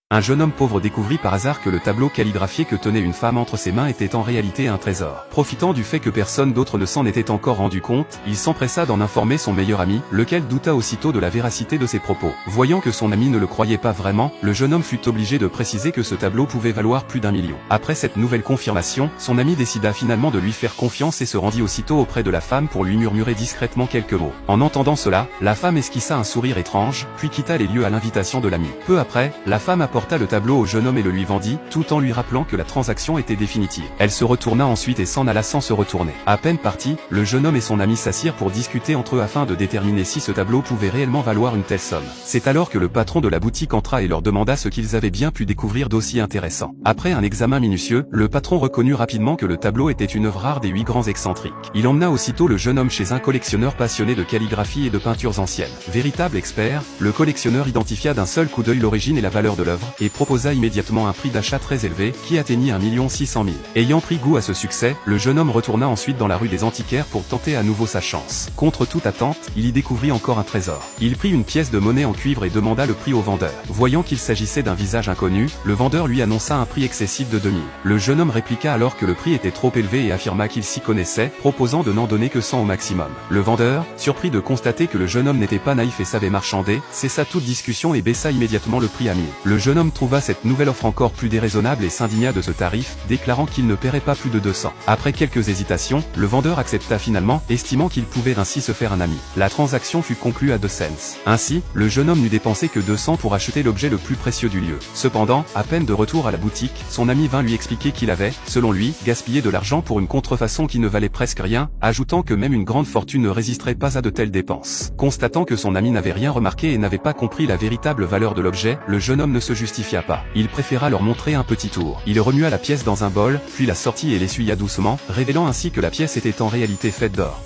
Un jeune homme pauvre découvrit par hasard que le tableau calligraphié que tenait une femme entre ses mains était en réalité un trésor. Profitant du fait que personne d'autre ne s'en était encore rendu compte, il s'empressa d'en informer son meilleur ami, lequel douta aussitôt de la véracité de ses propos. Voyant que son ami ne le croyait pas vraiment, le jeune homme fut obligé de préciser que ce tableau pouvait valoir plus d'1 million. Après cette nouvelle confirmation, son ami décida finalement de lui faire confiance et se rendit aussitôt auprès de la femme pour lui murmurer discrètement quelques mots. En entendant cela, la femme esquissa un sourire étrange, puis quitta les lieux à l'invitation de l'ami. Peu après, la femme apporta le tableau au jeune homme et le lui vendit, tout en lui rappelant que la transaction était définitive. Elle se retourna ensuite et s'en alla sans se retourner. À peine parti, le jeune homme et son ami s'assirent pour discuter entre eux afin de déterminer si ce tableau pouvait réellement valoir une telle somme. C'est alors que le patron de la boutique entra et leur demanda ce qu'ils avaient bien pu découvrir d'aussi intéressant. Après un examen minutieux, le patron reconnut rapidement que le tableau était une œuvre rare des 8 grands excentriques. Il emmena aussitôt le jeune homme chez un collectionneur passionné de calligraphie et de peintures anciennes. Véritable expert, le collectionneur identifia d'un seul coup d'œil l'origine et la valeur de l'œuvre, et proposa immédiatement un prix d'achat très élevé, qui atteignit 1 600 000. Ayant pris goût à ce succès, le jeune homme retourna ensuite dans la rue des antiquaires pour tenter à nouveau sa chance. Contre toute attente, il y découvrit encore un trésor. Il prit une pièce de monnaie en cuivre et demanda le prix au vendeur. Voyant qu'il s'agissait d'un visage inconnu, le vendeur lui annonça un prix excessif de 2000. Le jeune homme répliqua alors que le prix était trop élevé et affirma qu'il s'y connaissait, proposant de n'en donner que 100 au maximum. Le vendeur, surpris de constater que le jeune homme n'était pas naïf et savait marchander, cessa toute discussion et baissa immédiatement le prix à 1000. Le jeune homme trouva cette nouvelle offre encore plus déraisonnable et s'indigna de ce tarif, déclarant qu'il ne paierait pas plus de 200. Après quelques hésitations, le vendeur accepta finalement, estimant qu'il pouvait ainsi se faire un ami. La transaction fut conclue à 2 cents. Ainsi, le jeune homme n'eut dépensé que 200 pour acheter l'objet le plus précieux du lieu. Cependant, à peine de retour à la boutique, son ami vint lui expliquer qu'il avait, selon lui, gaspillé de l'argent pour une contrefaçon qui ne valait presque rien, ajoutant que même une grande fortune ne résisterait pas à de telles dépenses. Constatant que son ami n'avait rien remarqué et n'avait pas compris la véritable valeur de l'objet, le jeune homme ne se justifia pas. Il préféra leur montrer un petit tour. Il remua la pièce dans un bol, puis la sortit et l'essuya doucement, révélant ainsi que la pièce était en réalité faite d'or.